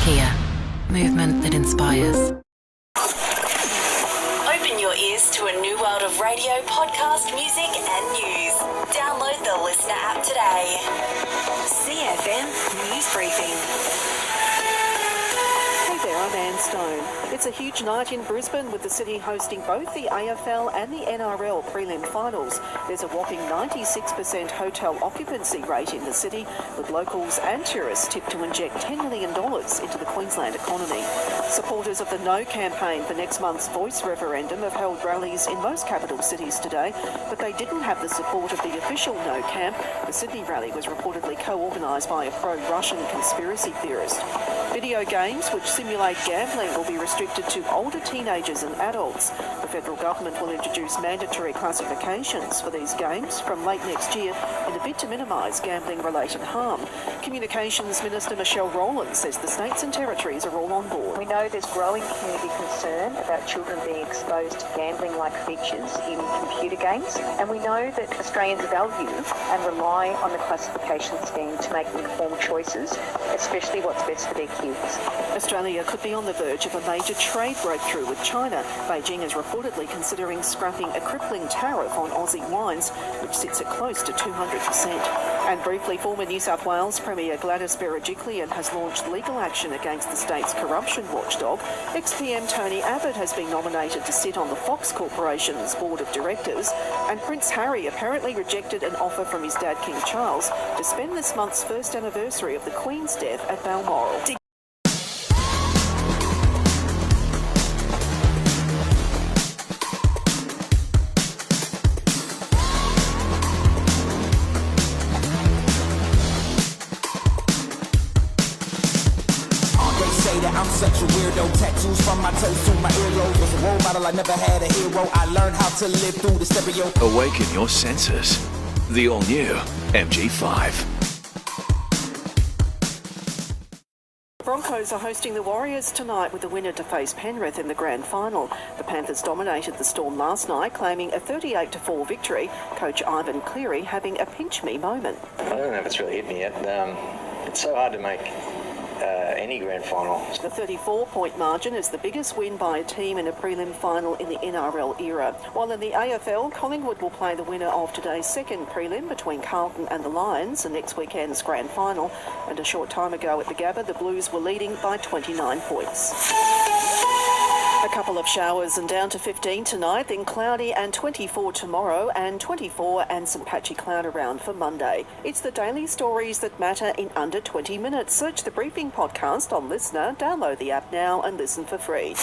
Kia, movement that inspires. Open your ears to a new world of radio, podcast, music and news. Download the Listener app today. CFM News Briefing. Hey there, I'm Anne Stone. It's a huge night in Brisbane with the city hosting both the AFL and the NRL prelim finals. There's a whopping 96% hotel occupancy rate in the city, with locals and tourists tipped to inject $10 million into the Queensland economy. Supporters of the No campaign for next month's Voice referendum have held rallies in most capital cities today, but they didn't have the support of the official No camp. The Sydney rally was reportedly co-organised by a pro-Russian conspiracy theorist. Video games, which simulate gambling, will be restricted to older teenagers and adults. The federal government will introduce mandatory classifications for these games from late next year in a bid to minimise gambling-related harm. Communications Minister Michelle Rowland says the states and territories are all on board. We know there's growing community concern about children being exposed to gambling-like features in computer games, and we know that Australians value and rely on the classification scheme to make informed choices, especially what's best for their kids. Australia could be on the verge of a major trade breakthrough with China. Beijing is reportedly considering scrapping a crippling tariff on Aussie wines, which sits at close to 200%. And briefly, former New South Wales Premier Gladys Berejiklian has launched legal action against the state's corruption watchdog. Ex-PM Tony Abbott has been nominated to sit on the Fox Corporation's board of directors, and Prince Harry apparently rejected an offer from his dad King Charles to spend this month's first anniversary of the Queen's death at Balmoral. I'm such a weirdo, tattoos from my toes to my earlobes. Was a role model, I never had a hero. I learned how to live through the stereo. Awaken your senses. The all-new MG5. Broncos are hosting the Warriors tonight with the winner to face Penrith in the grand final. The Panthers dominated the Storm last night, claiming a 38-4 victory. Coach Ivan Cleary having a pinch-me moment. I don't know if it's really hit me yet. It's so hard to make any grand final. The 34-point margin is the biggest win by a team in a prelim final in the NRL era. While in the AFL, Collingwood will play the winner of today's second prelim between Carlton and the Lions, and next weekend's grand final. And a short time ago at the Gabba, the Blues were leading by 29 points. A couple of showers and down to 15 tonight, then cloudy and 24 tomorrow, and 24 and some patchy cloud around for Monday. It's the daily stories that matter in under 20 minutes. Search the Briefing podcast on Listener, download the app now and listen for free.